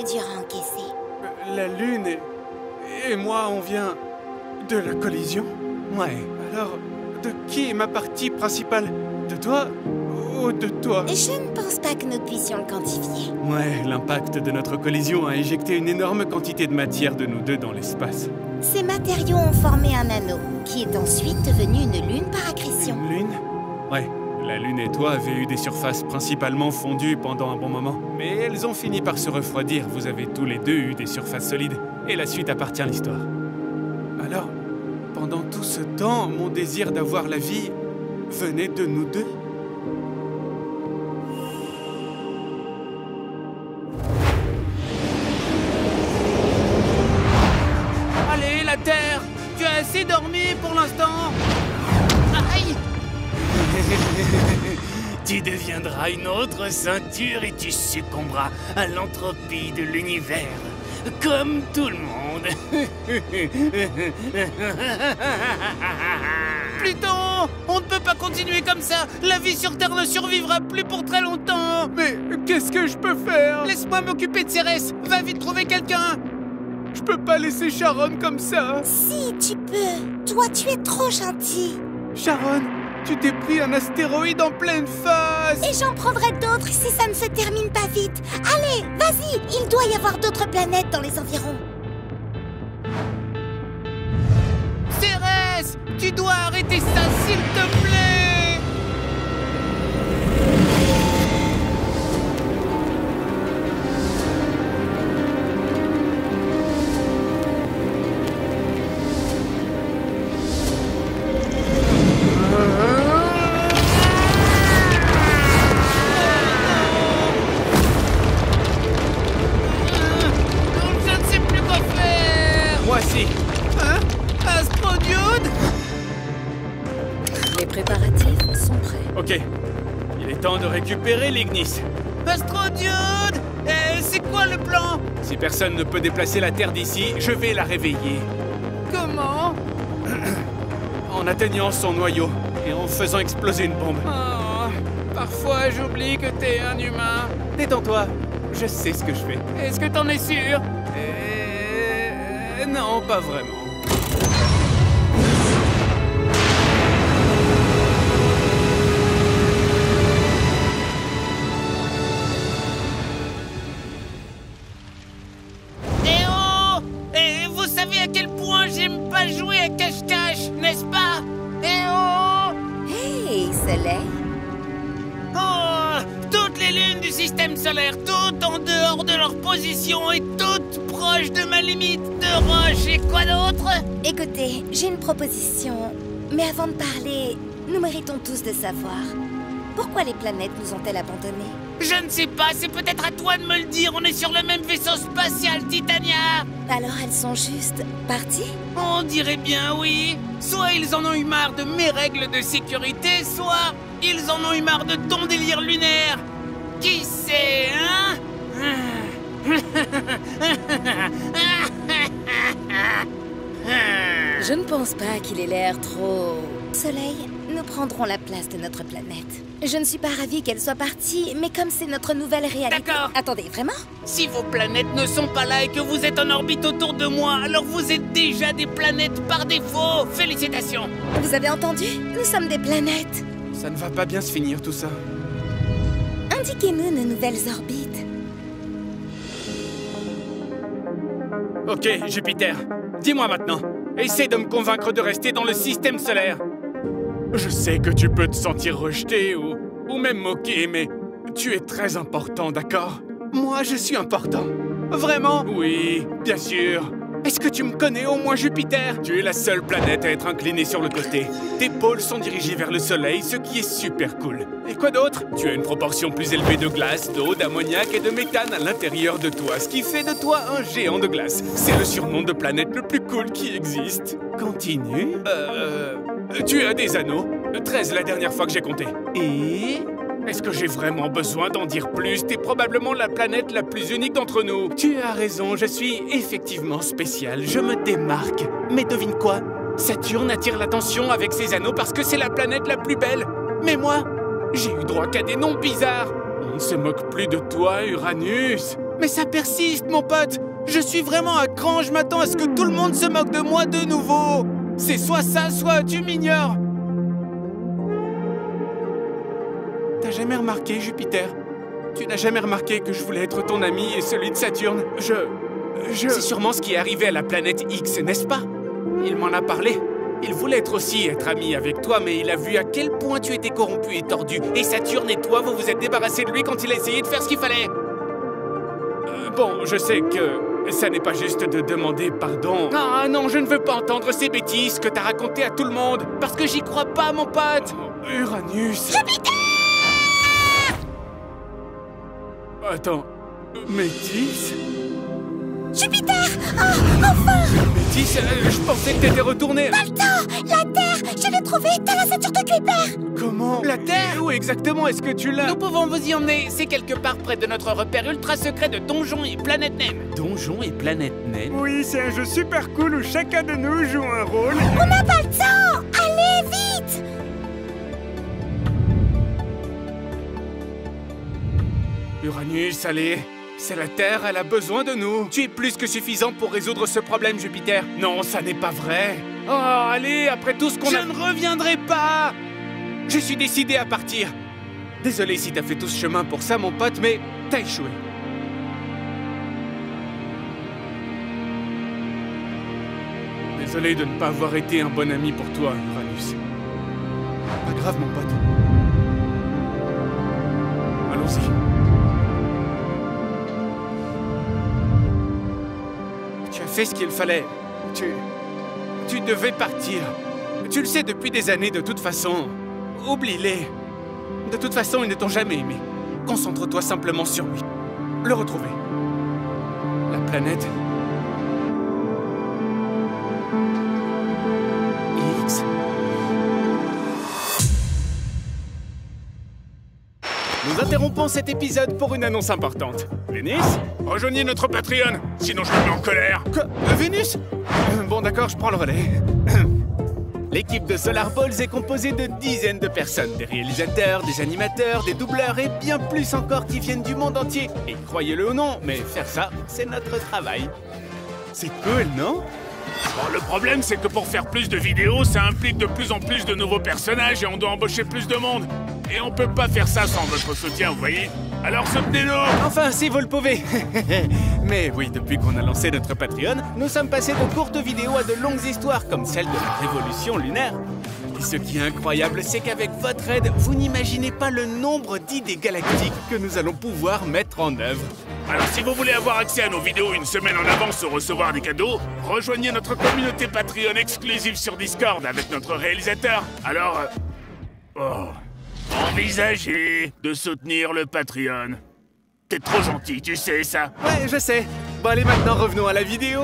c'est dur à encaisser. La Lune et moi, on vient de la collision? Ouais. Alors, de qui est ma partie principale? De toi ou de toi? Je ne pense pas que nous puissions le quantifier. Ouais, l'impact de notre collision a éjecté une énorme quantité de matière de nous deux dans l'espace. Ces matériaux ont formé un anneau, qui est ensuite devenu une lune par accrétion. Une lune? Ouais. La Lune et toi avez eu des surfaces principalement fondues pendant un bon moment. Mais elles ont fini par se refroidir. Vous avez tous les deux eu des surfaces solides. Et la suite appartient à l'histoire. Alors, pendant tout ce temps, mon désir d'avoir la vie venait de nous deux? Allez, la Terre! Tu as assez dormi pour l'instant? Aïe! Tu deviendras une autre ceinture et tu succomberas à l'entropie de l'univers. Comme tout le monde. Pluton! On ne peut pas continuer comme ça! La vie sur Terre ne survivra plus pour très longtemps! Mais qu'est-ce que je peux faire? Laisse-moi m'occuper de Cérès! Va vite trouver quelqu'un! Je peux pas laisser Sharon comme ça! Si, tu peux. Toi, tu es trop gentil. Sharon, tu t'es pris un astéroïde en pleine face! Et j'en prendrai d'autres si ça ne se termine pas vite. Allez, vas-y, il doit y avoir d'autres planètes dans les environs. Cérès! Tu dois arrêter ça, s'il te plaît! Ok, il est temps de récupérer l'Ignis. Astrodiode! C'est quoi le plan? Si personne ne peut déplacer la Terre d'ici, je vais la réveiller. Comment? En atteignant son noyau et en faisant exploser une bombe. Oh, parfois j'oublie que t'es un humain. Détends-toi, je sais ce que je fais. Est-ce que t'en es sûr? Non, pas vraiment. J'aime pas jouer à cache-cache, n'est-ce pas? Eh oh! Hey, Soleil! Oh! Toutes les lunes du système solaire, toutes en dehors de leur position et toutes proches de ma limite de roche. Et quoi d'autre? Écoutez, j'ai une proposition. Mais avant de parler, nous méritons tous de savoir. Pourquoi les planètes nous ont-elles abandonnés? Je ne sais pas, c'est peut-être à toi de me le dire. On est sur le même vaisseau spatial, Titania. Alors elles sont juste parties? On dirait bien oui. Soit ils en ont eu marre de mes règles de sécurité, soit ils en ont eu marre de ton délire lunaire. Qui sait, hein? Je ne pense pas qu'il ait l'air trop... Soleil, nous prendrons la place de notre planète. Je ne suis pas ravie qu'elle soit partie, mais comme c'est notre nouvelle réalité... D'accord. Attendez, vraiment? Si vos planètes ne sont pas là et que vous êtes en orbite autour de moi, alors vous êtes déjà des planètes par défaut. Félicitations. Vous avez entendu? Nous sommes des planètes. Ça ne va pas bien se finir tout ça. Indiquez-nous nos nouvelles orbites. Ok, Jupiter. Dis-moi maintenant. Essaie de me convaincre de rester dans le système solaire. Je sais que tu peux te sentir rejeté ou même moqué, mais tu es très important, d'accord? Moi, je suis important. Vraiment? Oui, bien sûr. Est-ce que tu me connais au moins, Jupiter? Tu es la seule planète à être inclinée sur le côté. Tes pôles sont dirigés vers le soleil, ce qui est super cool. Et quoi d'autre? Tu as une proportion plus élevée de glace, d'eau, d'ammoniac et de méthane à l'intérieur de toi, ce qui fait de toi un géant de glace. C'est le surnom de planète le plus cool qui existe. Continue. Tu as des anneaux. 13 la dernière fois que j'ai compté. Et... est-ce que j'ai vraiment besoin d'en dire plus? T'es probablement la planète la plus unique d'entre nous. Tu as raison, je suis effectivement spécial. Je me démarque. Mais devine quoi? Saturne attire l'attention avec ses anneaux parce que c'est la planète la plus belle. Mais moi, j'ai eu droit qu'à des noms bizarres. On ne se moque plus de toi, Uranus. Mais ça persiste, mon pote. Je suis vraiment à cran, je m'attends à ce que tout le monde se moque de moi de nouveau. C'est soit ça, soit tu m'ignores. T'as jamais remarqué, Jupiter? Tu n'as jamais remarqué que je voulais être ton ami et celui de Saturne? C'est sûrement ce qui est arrivé à la planète X, n'est-ce pas? Il m'en a parlé. Il voulait être ami avec toi, mais il a vu à quel point tu étais corrompu et tordu. Et Saturne et toi, vous vous êtes débarrassés de lui quand il a essayé de faire ce qu'il fallait. Bon, je sais que ça n'est pas juste de demander pardon. Ah non, je ne veux pas entendre ces bêtises que t'as racontées à tout le monde, parce que j'y crois pas, mon pote. Uranus. Jupiter! Attends, Métis? Jupiter! Oh, enfin! Métis, je pensais que t'étais retourné. Pas le temps! La Terre! Je l'ai trouvée dans la ceinture de Kuiper! Comment? La Terre? Où exactement est-ce que tu l'as? Nous pouvons vous y emmener. C'est quelque part près de notre repère ultra secret de Donjons et Planète Naine. Donjons et Planète Naine? Oui, c'est un jeu super cool où chacun de nous joue un rôle. On n'a pas le temps! Allez, vite! Uranus, allez. C'est la Terre, elle a besoin de nous. Tu es plus que suffisant pour résoudre ce problème, Jupiter. Non, ça n'est pas vrai. Oh, allez, après tout ce qu'on a... Je ne reviendrai pas! Je suis décidé à partir. Désolé si t'as fait tout ce chemin pour ça, mon pote, mais t'as échoué. Désolé de ne pas avoir été un bon ami pour toi, Uranus. Pas grave, mon pote. Allons-y. Tu as fait ce qu'il fallait. Tu devais partir. Tu le sais depuis des années, de toute façon. Oublie-les. De toute façon, ils ne t'ont jamais aimé. Concentre-toi simplement sur lui. Le retrouver. La planète... X. Nous interrompons cet épisode pour une annonce importante. Vénus, rejoignez notre Patreon, sinon je me mets en colère. Quoi? Vénus? Bon d'accord, je prends le relais. L'équipe de Solar Balls est composée de dizaines de personnes, des réalisateurs, des animateurs, des doubleurs et bien plus encore qui viennent du monde entier. Et croyez-le ou non, mais faire ça, c'est notre travail. C'est cool, non? Bon, le problème, c'est que pour faire plus de vidéos, ça implique de plus en plus de nouveaux personnages et on doit embaucher plus de monde. Et on peut pas faire ça sans votre soutien, vous voyez? Alors soutenez-nous! Enfin, si vous le pouvez. Mais oui, depuis qu'on a lancé notre Patreon, nous sommes passés de courtes vidéos à de longues histoires, comme celle de la Révolution lunaire. Et ce qui est incroyable, c'est qu'avec votre aide, vous n'imaginez pas le nombre d'idées galactiques que nous allons pouvoir mettre en œuvre. Alors si vous voulez avoir accès à nos vidéos une semaine en avance ou recevoir des cadeaux, rejoignez notre communauté Patreon exclusive sur Discord avec notre réalisateur. Alors... envisagez de soutenir le Patreon. T'es trop gentil, tu sais ça. Ouais, je sais. Bon allez, maintenant revenons à la vidéo.